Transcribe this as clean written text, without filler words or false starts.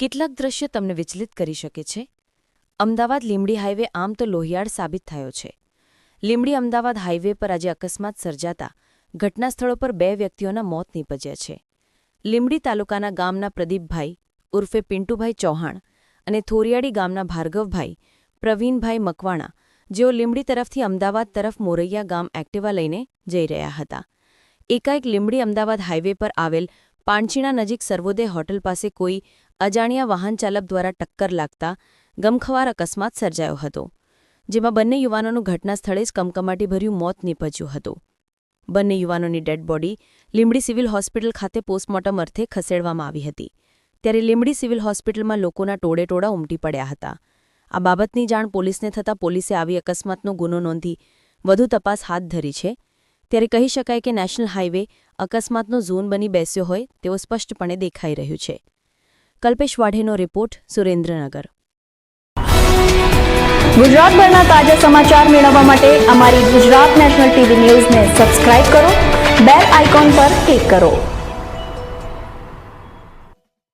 કેટલાક દ્રશ્યો તમને વિચલિત કરી શકે છે. અમદાવાદ લીંબડી હાઇવે આમ તો લોહિયાળ સાબિત થયો છે. લીંબડી અમદાવાદ હાઇવે પર આજે અકસ્માત સર્જાતા ઘટનાસ્થળો પર 2 વ્યક્તિઓના મોત નીપજ્યા છે. લીંબડી તાલુકાના ગામના પ્રદીપભાઈ ઉર્ફે પિન્ટુભાઈ ચૌહાણ અને થોરિયાડી ગામના ભાર્ગવભાઈ પ્રવીણભાઈ મકવાણા, જેઓ લીંબડી તરફથી અમદાવાદ તરફ મોરૈયા ગામ એક્ટિવા લઈને જઈ રહ્યા હતા. એકાએક લીંબડી અમદાવાદ હાઇવે પર આવેલ પાણચીણા નજીક સર્વોદય હોટલ પાસે કોઈ અજાણ્યા વાહનચાલક દ્વારા ટક્કર લાગતા ગમખ્વાર અકસ્માત સર્જાયો હતો, જેમાં બંને યુવાનોનું ઘટના સ્થળે જ કમકમાટીભર્યું મોત નીપજ્યું હતું. બંને યુવાનોની dead body Limbdi civil hospital ખાતે પોસ્ટમોર્ટમ અર્થે ખસેડવામાં આવી હતી. ત્યારે લીંબડી સિવિલ હોસ્પિટલમાં લોકોના ટોળેટોળા ઉમટી પડ્યા હતા. આ બાબતની જાણ પોલીસને થતાં પોલીસે આવી અકસ્માતનો ગુનો નોંધી વધુ તપાસ હાથ ધરી છે. ત્યારે કહી શકાય કે નેશનલ હાઇવે અકસ્માતનો ઝોન બની બેસ્યો હોય તેવું સ્પષ્ટપણે દેખાઈ રહ્યું છે. કલ્પેશ વાઢેનો રિપોર્ટ, સુરેન્દ્રનગર. ગુજરાતભરના તાજા સમાચાર મેળવવા માટે અમારી ગુજરાત નેશનલ ટીવી ન્યૂઝને સબસ્ક્રાઇબ કરો, બેલ આઇકોન પર ક્લિક કરો.